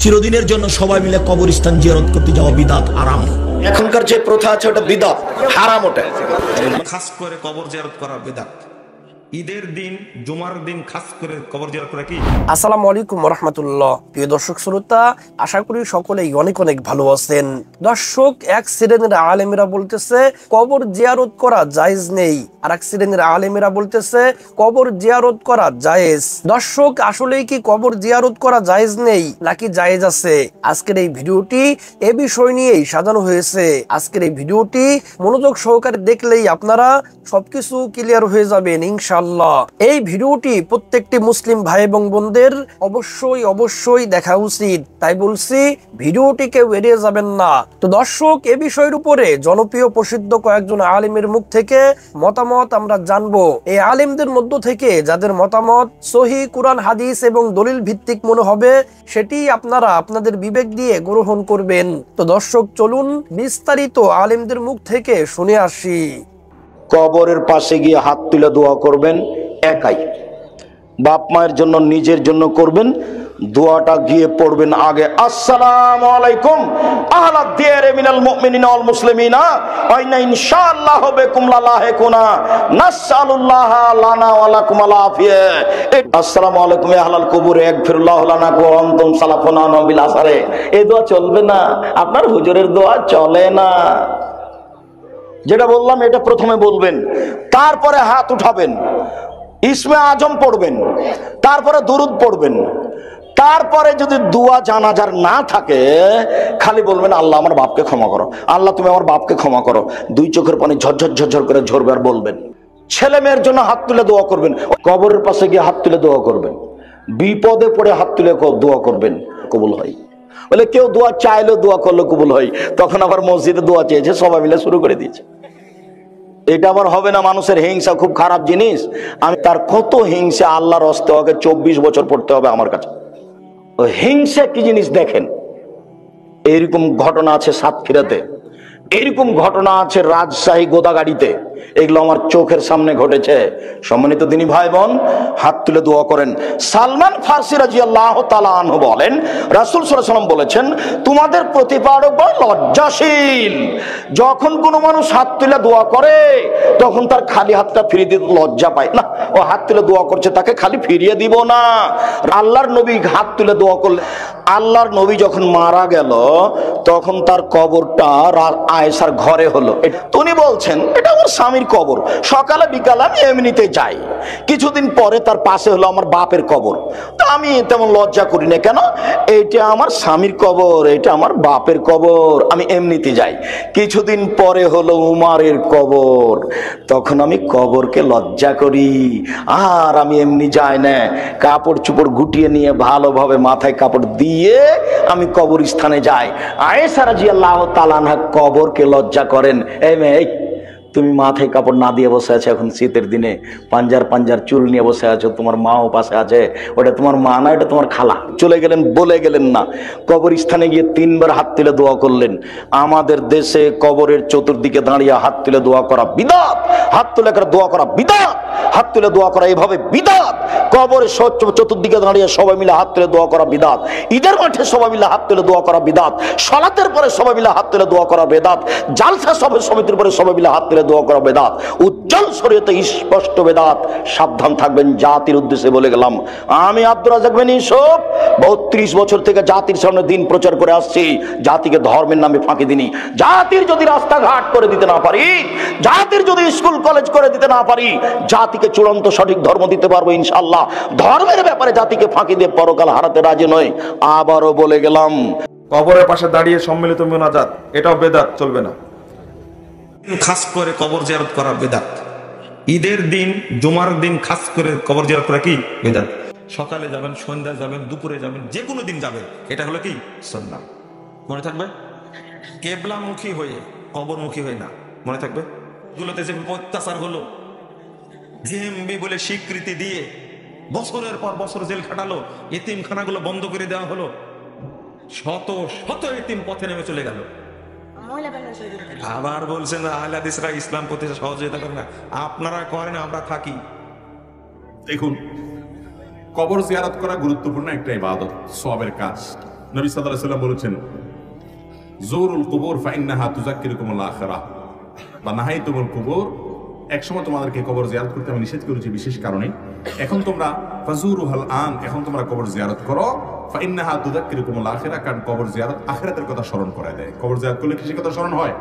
চিরদিনের জন্য সবাই মিলে কবরস্থান জিয়ারত করতে যাওয়া বিদআত হারাম। এখনকার যে প্রথা আছে ওটা বিদআত হারাম। ওটা খাস করে কবর জিয়ারত করা বিদআত। ঈদের দিন জুমার দিন খাস করে কবর জিয়ারত করা কি? আসসালামু আলাইকুম ওয়া রাহমাতুল্লাহ। প্রিয় দর্শক শ্রোতা, আশা করি সকলেই অনেক অনেক ভালো আছেন। দর্শক, এক শ্রেণীর আলেমেরা বলতেছে কবর জিয়ারত করা জায়েজ নেই, আর এক শ্রেণীর আলেমেরা বলতেছে কবর জিয়ারত করা জায়েজ। দর্শক, আসলেই কি কবর জিয়ারত করা জায়েজ নেই নাকি জায়েজ আছে? আজকের এই ভিডিওটি এ বিষয় নিয়েই সাজানো হয়েছে। আজকের এই ভিডিওটি মনোযোগ সহকারে দেখলেই আপনারা সবকিছু ক্লিয়ার হয়ে যাবেন ইনশাআল্লাহ। এই ভিডিওটি প্রত্যেকটি মুসলিম ভাই এবং বোনদের অবশ্যই দেখা উচিত, তাই বলছি ভিডিওটি কেউ এড়িয়ে যাবেন না। তো দর্শক, এ বিষয়ের উপরে জনপ্রিয় প্রসিদ্ধ কয়েকজন আলেমের মুখ থেকে মতামত আমরা জানবো। এই আলেমদের মধ্য থেকে যাদের মতামত সহিহ কুরআন হাদিস এবং দলিল ভিত্তিক মনে হবে সেটি আপনারা আপনাদের বিবেক দিয়ে গ্রহণ করবেন। তো দর্শক, চলুন বিস্তারিত আলেমদের মুখ থেকে শুনে আসি। কবরের পাশে গিয়ে হাত তুলে দোয়া করবেন একাই, বাপ মায়ের জন্য নিজের জন্য করবেন। দোয়াটা গিয়ে পড়বেন আগে, আসসালামু আলাইকুম আহলাদ দিয়ারে মিনাল মুমিনিনা ওয়াল মুসলিমিনা ওয়া ইন্না ইনশাআল্লাহু বিকুম লালাহিকুনা নাসআলুল্লাহ লানা ওয়া লাকুম আল আফিয়া। আসসালামু আলাইকুম আহলাল কুবুর ইগফিরুল্লাহু লানা ওয়া আনতুম সালাফুনা বিল আসরে। এই দোয়া চলবে না, আপনার হুজুরের দোয়া চলে না। যেটা বললাম এটা প্রথমে বলবেন, তারপরে হাত উঠাবেন, ইসমে আজম পড়বেন, তারপরে দুরুদ পড়বেন। তারপরে যদি দোয়া জানাজার না থাকে, খালি বলবেন আল্লাহ আমার বাপকে ক্ষমা করো, আল্লাহ তুমি আমার বাপকে ক্ষমা করো। দুই চোখের পানি ঝরঝর করে ঝরবে। আর বলবেন ছেলে মেয়ের জন্য হাত তুলে দোয়া করবেন, কবরের পাশে গিয়ে হাত তুলে দোয়া করবেন, বিপদে পড়ে হাত তুলে দোয়া করবেন, কবুল হয়। বলে কেউ দোয়া চাইলো, দোয়া করলো, কবুল হয়। তখন আবার মসজিদে দোয়া চেয়েছে, সবাই মিলে শুরু করে দিয়েছে। এটা আবার হবে না। মানুষের হিংসা খুব খারাপ জিনিস। আমি তার কত হিংসা আল্লাহর হস্তে ওকে 24 বছর পড়তে হবে আমার কাছে। হিংসা কি জিনিস দেখেন। এইরকম ঘটনা আছে সাতক্ষীরাতে, এইরকম ঘটনা আছে রাজশাহী গোদাগাড়িতে। এগুলো আমার চোখের সামনে ঘটেছে। সম্মানিত দিনী ভাই বোন, হাত তুলে দোয়া করেন। সালমান ফারসি রাদিয়াল্লাহু তাআলা আনহু বলেন, রাসূল সাল্লাল্লাহু আলাইহি ওয়াসাল্লাম বলেছেন, তোমাদের প্রতিপালক বড় লজ্জাশীল। যখন কোনো মানুষ হাত তুলে দোয়া করে তখন তার খালি হাতটা ফিরিয়ে দিতে লজ্জা পায় না। ও হাত তুলে দোয়া করছে, তাকে খালি ফিরিয়ে দিব না। আল্লাহর নবী হাত তুলে দোয়া করলে, আল্লাহর নবী যখন মারা গেল তখন তার কবরটা আয়েশার ঘরে হলো। উনি বলছেন এটা আমার স্বামীর কবর, সকালে বিকালে আমি এমনিতে যাই। কিছুদিন পরে তার পাশে হলো আমার বাপের কবর। তা আমি তেমন লজ্জা করি না, কেন? এইটা আমার স্বামীর কবর, এটা আমার বাপের কবর, আমি এমনিতে যাই। কিছুদিন পরে হলো উমারের কবর, তখন আমি কবরকে লজ্জা করি, আর আমি এমনি যাই না। কাপড় চুপড় গুটিয়ে নিয়ে ভালোভাবে মাথায় কাপড় দিয়ে আমি কবরস্থানে যাই। আয়েশা রাদিয়াল্লাহু তাআলা আনহা কবরকে লজ্জা করেন। এই মেয়ে, তুমি মাথায় কাপড় না দিয়ে বসে আছো এখন শীতের দিনে, পাঞ্জার চুল নিয়ে বসে আছো, তোমার মাও পাশে আছে, ওটা তোমার মা না, এটা তোমার খালা। চলে গেলেন, বলে গেলেন না। কবরস্থানে গিয়ে 3 বার হাত তুলে দোয়া করলেন। আমাদের দেশে কবরের চতুর্দিকে দাঁড়িয়ে হাত তুলে দোয়া করা বিদআত, হাত তুলে দোয়া করা বিদআত, হাত তুলে দোয়া করা এইভাবে বিদআত। কবরের চতুর্দিকে দাঁড়িয়ে সবাই মিলে হাত তুলে দোয়া করা বিদআত। ঈদের মাঠে সবাই মিলে হাত তুলে দোয়া করা বিদআত। সালাতের পরে সবাই মিলে হাত তুলে দোয়া করা বিদআত। জালসা সমিতির পরে সবাই মিলে হাত তুলে দোয়া করা বেদাত। উজ্জ্বল শরীয়তে স্পষ্ট বেদাত। সাবধান থাকবেন। জাতির উদ্দেশ্যে বলে গেলাম, আমি আব্দুর রাজ্জাক বিন ইউসুফ 32 বছর থেকে জাতির সামনে দিন প্রচার করে আসছি। জাতিকে ধর্মের নামে ফাঁকি দিনি। জাতির যদি রাস্তাঘাট করে দিতে না পারি, জাতির যদি স্কুল কলেজ করে দিতে না পারি, জাতিকে চূড়ান্ত সঠিক ধর্ম দিতে পারবো ইনশাআল্লাহ। ধর্মের ব্যাপারে জাতিকে ফাঁকি দিয়ে পরকাল হারাতে রাজি নই। আবারও বলে গেলাম, কবরের পাশে দাঁড়িয়ে সম্মিলিত মুনাজাত, এটাও বেদাত, চলবে না। খাস করে কবর জিয়ারত করা বেদাত। ঈদের দিন জুমার দিন খাস করে কবর জিয়ারত করা কি বেদাত। সকালে যাবেন, সন্ধ্যায় যাবেন, দুপুরে যাবেন, যে কোনো দিন যাবেন, এটা হলো কি সুন্নাহ। মনে থাকবে, কেবলামুখী হয়ে কবরমুখী হয়ে না, মনে থাকবে। গুলোতে যে অত্যাচার হলো, জিএমবি বলে স্বীকৃতি দিয়ে বছরের পর বছর জেল খাটালো, এতিমখানাগুলো বন্ধ করে দেওয়া হলো, শত শত এতিম পথে নেমে চলে গেল। আবার বলছেন আহলে হাদিসরা ইসলাম প্রতিষ্ঠা সহযোগিতা করে না। আপনারা করেন, আমরা থাকি। দেখুন, কবর জিয়ারত করা গুরুত্বপূর্ণ একটা ইবাদত, সওয়াবের কাজ। নবী সাল্লাল্লাহু আলাইহি ওয়াসাল্লাম বলেছেন, জুরুল কুবুর ফাইন্নাহা তুযাক্কিরুকুমুল আখিরাহ, বা নাহাইতুমুল কুবুর, একসময় তোমাদেরকে কবর জিয়ারত করতে আমি নিষেধ করেছি বিশেষ কারণে, এখন তোমরা ফাজুরুহাল আন, এখন তোমরা কবর জিয়ারত করো, ফাইন্নাহা তুযাক্কিরুকুমুল আখিরাহ, কারণ কবর জিয়ারত আখিরাতের কথা স্মরণ করায় দেয়। কবর জিয়ারত করলে কিসের কথা স্মরণ হয়?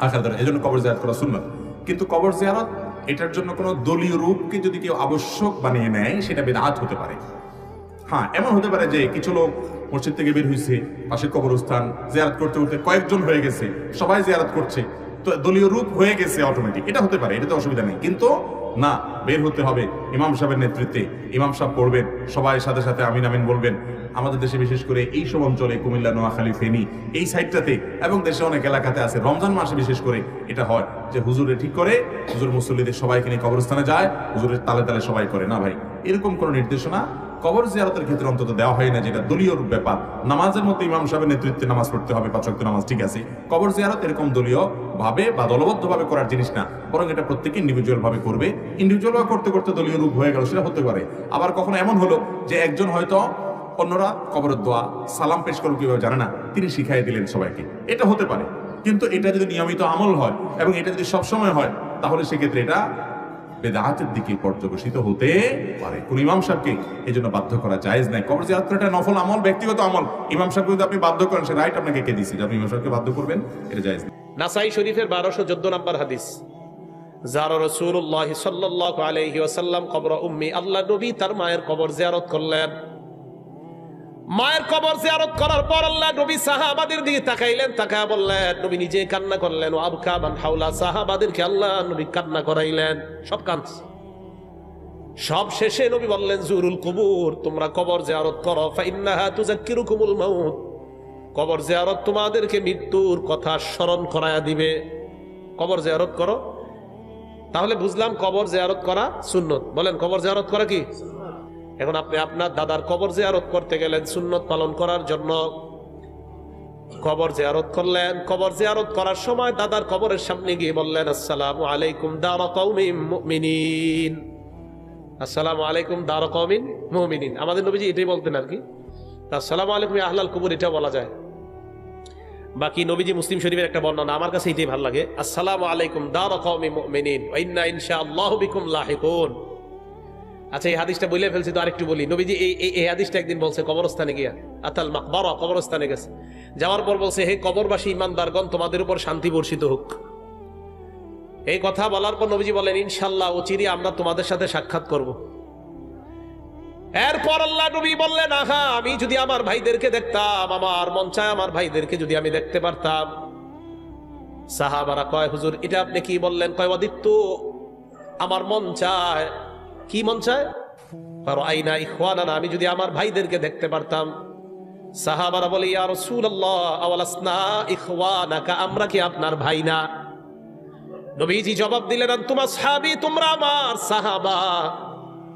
আখিরাতের। এজন্য কবর জিয়ারত করা সুন্নাত। কিন্তু কবর জিয়ারত এটার জন্য কোনো দলীয় রূপকে যদি কেউ আবশ্যক বানিয়ে নেয় সেটা বিদআত হতে পারে। হ্যাঁ, এমন হতে পারে যে কিছু লোক মসজিদ থেকে বের হয়েছে, পাশের কবরস্থান জিয়ারত করতে করতে কয়েকজন হয়ে গেছে, সবাই জিয়ারত করছে, তো দলীয় রূপ হয়ে গেছে অটোমেটিক, এটা হতে পারে, এটাতে অসুবিধা নেই। কিন্তু না, বের হতে হবে ইমাম সাহেবের নেতৃত্বে, ইমাম সাহেব পড়বেন, সবাই সাথে সাথে আমিন আমিন বলবেন। আমাদের দেশে বিশেষ করে এই সব অঞ্চলে, কুমিল্লা, নোয়াখালী, ফেনী, এই সাইডটাতে এবং দেশে অনেক এলাকাতে আছে, রমজান মাসে বিশেষ করে এটা হয় যে হুজুরে ঠিক করে, হুজুর মুসল্লিদের সবাইকে নিয়ে কবরস্থানে যায়, হুজুরের তালে তালে সবাই করে। না ভাই, এরকম কোনো নির্দেশনা কবর জিয়ারতের ক্ষেত্রে অন্তত দেওয়া হয় না, যেটা দলীয় ব্যাপার। নামাজের মধ্যে ইমাম সাহেবের নেতৃত্বে নামাজ পড়তে হবে, 5 ওয়াক্ত নামাজ, ঠিক আছে। কবর জিয়ারত এরকম দলীয় ভাবে বা দলবদ্ধ ভাবে করার জিনিস না, বরং এটা প্রত্যেকে ইন্ডিভিজুয়াল ভাবে করবে। ইন্ডিভিজুয়াল ভাবে করতে করতে দলীয় রূপ হয়ে গেল, সেটা হতে পারে। আবার কখনো এমন হলো যে একজন হয়তো অন্যরা কবরের দোয়া সালাম পেশ করবে কিভাবে জানে না, তিনি শিখাই দিলেন সবাইকে, এটা হতে পারে। কিন্তু এটা যদি নিয়মিত আমল হয় এবং এটা যদি সবসময় হয়, তাহলে সেক্ষেত্রে এটা বেদাতের দিকে পর্যবেসিত হতে পারে। কোন ইমাম সাহেবকে এই জন্য বাধ্য করা জায়েজ নাই। কবর জিয়ারত করা নফল আমল, ব্যক্তিগত আমল। ইমাম সাহেবকে যদি আপনি বাধ্য করেন, সে রাইট আপনাকে কে দিয়েছে যে আপনি ইমাম সাহেবকে বাধ্য করবেন, এটা জায়েজ নেই। নাসাই শরীফের 1214 নম্বর হাদিস, যারা রাসূলুল্লাহ সাল্লাল্লাহু আলাইহি ওয়াসাল্লাম কবর উম্মি, আল্লাহ নবী তার মায়ের কবর জিয়ারত করলেন। মায়ের কবর জিয়ারত করার পর আল্লাহ নবী সাহাবাদের দিকে তাকাইলেন, তাকায়া বললেন, নবী নিজে কান্না করলেন, ও আবকা মান হাওলা, সাহাবাদেরকে আল্লাহ নবী কান্না করাইলেন, সব কাঁদছে। সব শেষে নবী বললেন, জুরুল কুবুর, তোমরা কবর জিয়ারত করো, ফাইন্নাহা তুযাক্কিরুকুমুল মাউত, কবর জিয়ারত তোমাদেরকে মৃত্যুর কথা স্মরণ করায়া দিবে। কবর জিয়ারত করো। তাহলে বুঝলাম কবর জিয়ারত করা সুন্নত। বলেন, কবর জিয়ারত করা কি? এখন আপনি আপনার দাদার কবর জিয়ারত করতে গেলেন সুন্নত পালন করার জন্য, কবর জিয়ারত করলেন। কবর জিয়ারত করার সময় দাদার কবরের সামনে গিয়ে বললেন, আসসালামু আলাইকুম দারা কওমিন মুমিনিন, আসসালামু আলাইকুম দারা কওমিন মুমিনিন। আমাদের নবীজি এটাই বলতেন আর কি, আসসালামু আলাইকুম ইয়া আহলাল কুবুর, এটা বলা যায়। বাকি নবীজি মুসলিম শরীফের একটা বর্ণনা, আমার কাছে এটাই ভালো লাগে, আসসালামু আলাইকুম দারা কওমিন মুমিনিন ওয়া ইন্না ইনশাআল্লাহু বিকুম লাহিকুন। আচ্ছা, এই হাদিসটা বলে ফেলছি তো আরেকটু বলি। নবীজি এই হাদিসটা একদিন বলছে কবরস্থানে গিয়া, আতাল মাকবারা, কবরস্থানে গেছে, যাওয়ার পর বলছে, হে কবরবাসী ইমানদারগণ, তোমাদের উপর শান্তি বর্ষিত হোক। এই কথা বলার পর নবীজি বলেন, ইনশাআল্লাহ অচিরে আমরা তোমাদের সাথে সাক্ষাৎ করব। এরপর আল্লাহ নবী বললেন, আহা, আমি যদি আমার ভাইদেরকে দেখতাম, আমার মন চায় আমার ভাইদেরকে যদি আমি দেখতে পারতাম। সাহাবারা কয়, হুজুর এটা আপনি কি বললেন? কয়, অদিত্য, আমার মন চায়। কি মন চায়? রাআইনা ইখওয়ানানা, আমি যদি আমার ভাইদেরকে দেখতে পারতাম। সাহাবারা বলে, ইয়া রাসূলুল্লাহ আওয়ালাসনা ইখওয়ানাকা, আমরা কি আপনার ভাই না? নবীজি জবাব দিলেন, আনতুম আসহাবী, তোমরা আমার সাহাবা,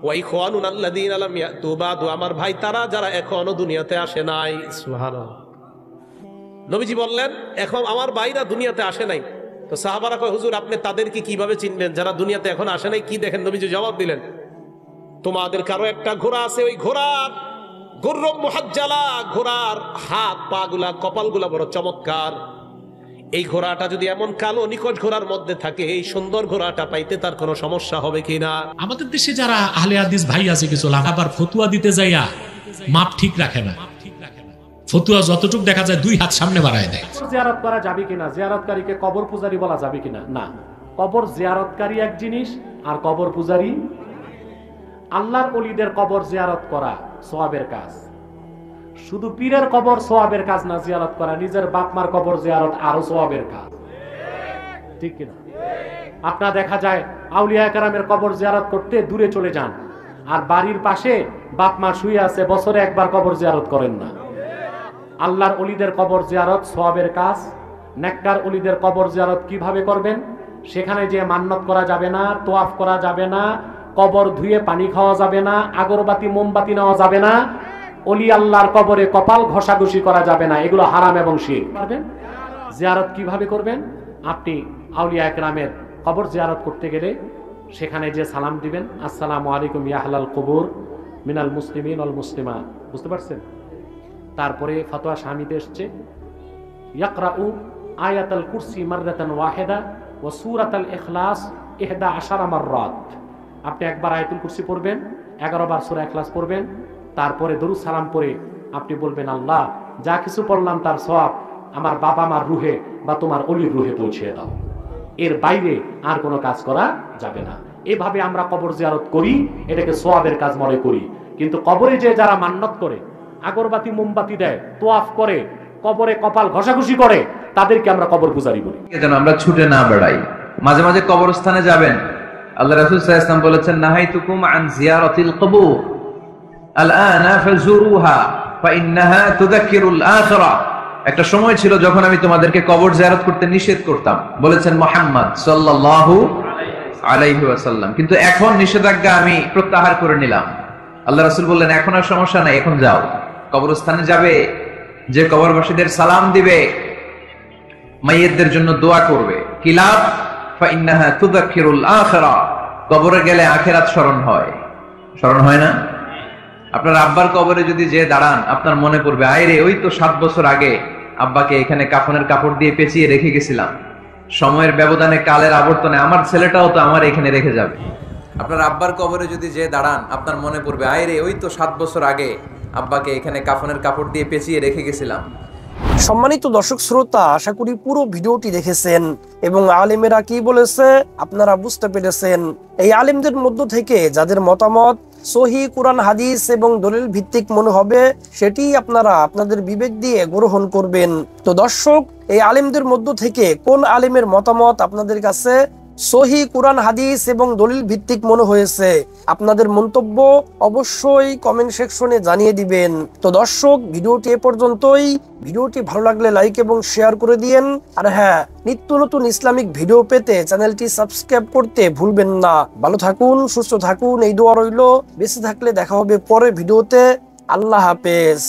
ওয়া ইখওয়ানুনা আল্লাযীনা লাম ইয়াতু বাদু, আমার ভাই তারা যারা এখনো দুনিয়াতে আসে নাই। সুবহানাল্লাহ। নবীজি বললেন, এখন আমার ভাইরা দুনিয়াতে আসে নাই। তো সাহাবারা কয়, হুজুর আপনি তাদেরকে কিভাবে চিনবেন যারা দুনিয়াতে এখন আসে নাই? কি দেখেন? নবীজি জবাব দিলেন, তোমাদের কারো একটা ঘোড়া আছে, ওই ঘোড়ার গুররুম মুহাজ্জালা, ঘোড়ার হাত পা গুলা, কপাল গুলা বড় চমৎকার। এই ঘোড়াটা যদি এমন কালো নিকট ঘোড়ার মধ্যে থাকে, এই সুন্দর ঘোড়াটা পাইতে তার কোনো সমস্যা হবে কিনা? আমাদের দেশে যারা আহলে হাদিস ভাই আছে কিছু, আবার ফতুয়া দিতে যাইয়া মাপ ঠিক রাখে না। ফতুয়া যতটুকু দেখা যায় 2 হাত সামনে বাড়ায় দেয়। জিয়ারত করা যাবে কিনা, জিয়ারতকারীকে কবর পূজারী বলা যাবে কিনা? না, কবর জিয়ারতকারী এক জিনিস আর কবর পূজারী। আল্লাহর ওলিদের কবর জিয়ারত করা সওয়াবের কাজ। শুধু পীরের কবর সওয়াবের কাজ না জিয়ারত করা, নিজের বাপ মার কবর জিয়ারত আরো সওয়াবের কাজ, ঠিক কিনা? আপনার দেখা যায় আউলিয়া কেরামের কবর জিয়ারত করতে দূরে চলে যান, আর বাড়ির পাশে বাপ মা শুয়ে আছে, বছরে একবার কবর জিয়ারত করেন না। আল্লাহর ওলিদের কবর জিয়ারত সওয়াবের কাজ। নেককার ওলিদের কবর জিয়ারত কিভাবে করবেন? সেখানে যে মান্নত করা যাবে না, তোয়াফ করা যাবে না, কবর ধুয়ে পানি খাওয়া যাবে না, আগরবাতি মোমবাতি নেওয়া যাবে না, ওলি আল্লাহর কবরে কপাল ঘষাঘষি করা যাবে না, এগুলো হারাম এবং শিরক। পারবেন? জিয়ারত কিভাবে করবেন? আপনি আউলিয়া একরামের কবর জিয়ারত করতে গেলে সেখানে যে সালাম দিবেন, আসসালামু আলাইকুম ইয়া আহলাল কুবুর মিনাল মুসলিমিন ওয়াল মুসলিমাত। বুঝতে পারছেন? তারপরে ফতোয়া স্বামীতে এসছে ইয়াকরাউ আয়াতাল কুরসি মাররাতান ওয়াহিদা ওয়া সূরাতাল ইখলাস 11 মাররাত। আপনি একবার আয়াতুল কুরসি পড়বেন, 11 বার সূরা ইখলাস পড়বেন, তারপরে দরুদ সালাম পড়ে আপনি বলবেন, আল্লাহ যা কিছু পড়লাম তার সওয়াব আমার বাবা মার রুহে বা তোমার অলির রুহে পৌঁছে দাও। এর বাইরে আর কোনো কাজ করা যাবে না। এভাবে আমরা কবর জিয়ারত করি, এটাকে সওয়াবের কাজ মনে করি। কিন্তু কবরে যে যারা মান্নত করে, আগরবাতি মোমবাতি দেয়, তোয়াফ করে, কবরে কপাল ঘষাঘষি করে, তাদেরকে আমরা কবর পূজারী বলি। যেন আমরা ছুটে না বেড়াই, মাঝে মাঝে কবরস্থানে যাবেন। আল্লাহ রাসূল সাল্লাল্লাহু আলাইহি ওয়াসাল্লাম বলেছেন, নাহাইতুকুম আন জিয়ারাতিল কুবুর আলআনা ফাজুরুহা ফাইন্নাহা তুযাক্কিরুল আখিরাহ। একটা সময় ছিল যখন আমি তোমাদেরকে কবর জিয়ারত করতে নিষেধ করতাম, বলেছেন মুহাম্মদ সাল্লাল্লাহু আলাইহি ওয়াসাল্লাম। কিন্তু এখন নিষেধাজ্ঞা আমি প্রত্যাহার করে নিলাম। আল্লাহ রাসূল বললেন, এখন আর সমস্যা নাই, এখন যাও, কবরস্থানে যাবে, যে কবরবাসীদের সালাম দিবে, মাইয়িতদের জন্য দোয়া করবে, কি লাভ? ফাইন্নাহা তুযাক্কিরুল আখিরাহ। কবরে গেলে আখিরাত স্মরণ হয়, স্মরণ হয় না? আপনার আব্বার কবরে যদি যে দাঁড়ান, আপনার মনে পড়বে, আয়রে ওই তো 7 বছর আগে আব্বাকে এখানে কাফনের কাপড় দিয়ে পেঁচিয়ে রেখে গেছিলাম, সময়ের ব্যবধানে, কালের আবর্তনে আমার ছেলেটাও তো আমার এখানে রেখে যাবে। আপনার আব্বার কবরে যদি যে দাঁড়ান, আপনার মনে পড়বে, আয়রে ওই তো 7 বছর আগে আব্বাকে এখানে কাফনের কাপড় দিয়ে পেঁচিয়ে রেখে গেছিলাম। সম্মানিত দর্শক শ্রোতা, আশা করি পুরো ভিডিওটি দেখেছেন এবং আলেমেরা কি বলেছে আপনারা বুঝতে পেরেছেন। এই আলেমদের মধ্য থেকে যাদের মতামত সহিহ কুরআন হাদিস এবং দলিল ভিত্তিক মনে হবে, সেটি আপনারা আপনাদের বিবেক দিয়ে গ্রহণ করবেন। তো দর্শক, এই আলেমদের মধ্য থেকে কোন আলেমের মতামত আপনাদের কাছে সহিহ কুরআন হাদিস এবং দলিল ভিত্তিক মনে হয়েছে, আপনাদের মন্তব্য অবশ্যই কমেন্ট সেকশনে জানিয়ে দিবেন। তো দর্শক, ভিডিওটি এ পর্যন্তই। ভিডিওটি ভালো লাগলে লাইক এবং শেয়ার করে দিয়েন। আর হ্যাঁ, নিত্য নতুন ইসলামিক ভিডিও পেতে চ্যানেলটি সাবস্ক্রাইব করতে ভুলবেন না। ভালো থাকুন, সুস্থ থাকুন, এই দোয়া রইল। বেঁচে থাকলে দেখা হবে পরের ভিডিওতে। আল্লাহ হাফেজ।